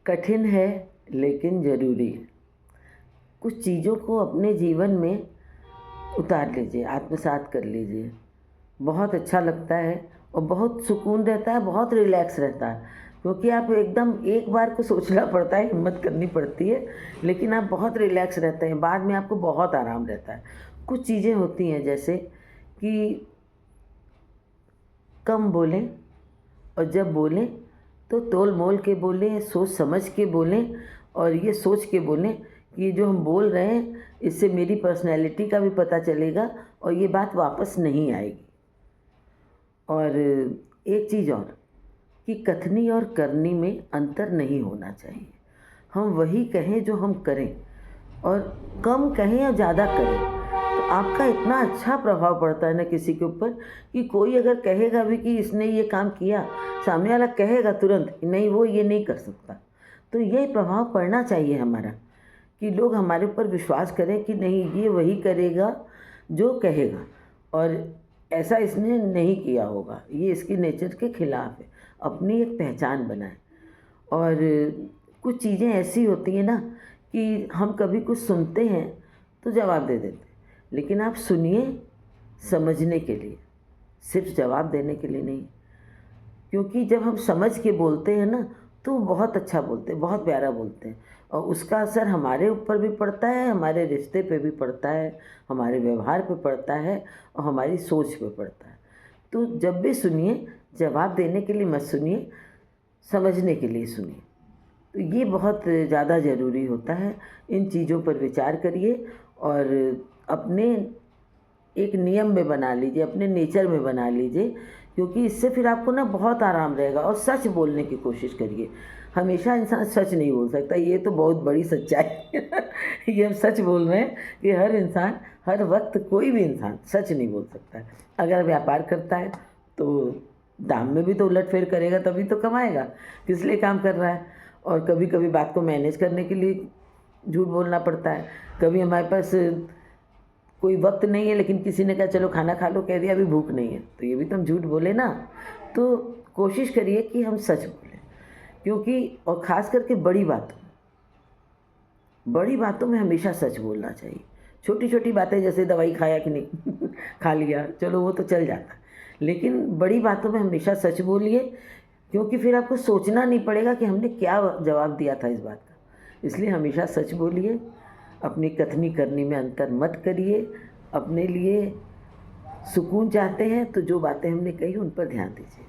कठिन है लेकिन ज़रूरी है। कुछ चीज़ों को अपने जीवन में उतार लीजिए, आत्मसात कर लीजिए। बहुत अच्छा लगता है और बहुत सुकून रहता है, बहुत रिलैक्स रहता है। क्योंकि आप एकदम एक बार को सोचना पड़ता है, हिम्मत करनी पड़ती है, लेकिन आप बहुत रिलैक्स रहते हैं, बाद में आपको बहुत आराम रहता है। कुछ चीज़ें होती हैं जैसे कि कम बोलें और जब बोलें तो तोल-मोल के बोलें, सोच समझ के बोलें और ये सोच के बोलें कि जो हम बोल रहे हैं इससे मेरी पर्सनैलिटी का भी पता चलेगा और ये बात वापस नहीं आएगी। और एक चीज़ और कि कथनी और करनी में अंतर नहीं होना चाहिए। हम वही कहें जो हम करें और कम कहें या ज़्यादा करें, तो आपका इतना अच्छा प्रभाव पड़ता है ना किसी के ऊपर कि कोई अगर कहेगा भी कि इसने ये काम किया, सामने वाला कहेगा तुरंत नहीं वो ये नहीं कर सकता। तो ये प्रभाव पड़ना चाहिए हमारा कि लोग हमारे ऊपर विश्वास करें कि नहीं ये वही करेगा जो कहेगा और ऐसा इसने नहीं किया होगा, ये इसकी नेचर के खिलाफ है। अपनी एक पहचान बनाएं। और कुछ चीज़ें ऐसी होती हैं ना कि हम कभी कुछ सुनते हैं तो जवाब दे देते हैं, लेकिन आप सुनिए समझने के लिए, सिर्फ जवाब देने के लिए नहीं। क्योंकि जब हम समझ के बोलते हैं ना तो बहुत अच्छा बोलते हैं, बहुत प्यारा बोलते हैं और उसका असर हमारे ऊपर भी पड़ता है, हमारे रिश्ते पे भी पड़ता है, हमारे व्यवहार पे पड़ता है और हमारी सोच पे पड़ता है। तो जब भी सुनिए, जवाब देने के लिए मत सुनिए, समझने के लिए सुनिए। तो ये बहुत ज़्यादा ज़रूरी होता है। इन चीज़ों पर विचार करिए और अपने एक नियम में बना लीजिए, अपने नेचर में बना लीजिए, क्योंकि इससे फिर आपको ना बहुत आराम रहेगा। और सच बोलने की कोशिश करिए। हमेशा इंसान सच नहीं बोल सकता, ये तो बहुत बड़ी सच्चाई है। ये हम सच बोल रहे हैं कि हर इंसान हर वक्त कोई भी इंसान सच नहीं बोल सकता है। अगर व्यापार करता है तो दाम में भी तो उलट-फेर करेगा तभी तो कमाएगा, किस लिए काम कर रहा है। और कभी-कभी बात को मैनेज करने के लिए झूठ बोलना पड़ता है। कभी हमारे पास कोई वक़्त नहीं है लेकिन किसी ने कहा चलो खाना खा लो, कह दिया अभी भूख नहीं है, तो ये भी तो हम झूठ बोले ना। तो कोशिश करिए कि हम सच बोलें, क्योंकि और ख़ास करके बड़ी बातों में हमेशा सच बोलना चाहिए। छोटी-छोटी बातें जैसे दवाई खाया कि नहीं खा लिया, चलो वो तो चल जाता है। लेकिन बड़ी बातों में हमेशा सच बोलिए, क्योंकि फिर आपको सोचना नहीं पड़ेगा कि हमने क्या जवाब दिया था इस बात का। इसलिए हमेशा सच बोलिए, अपनी कथनी करनी में अंतर मत करिए। अपने लिए सुकून चाहते हैं तो जो बातें हमने कही उन पर ध्यान दीजिए।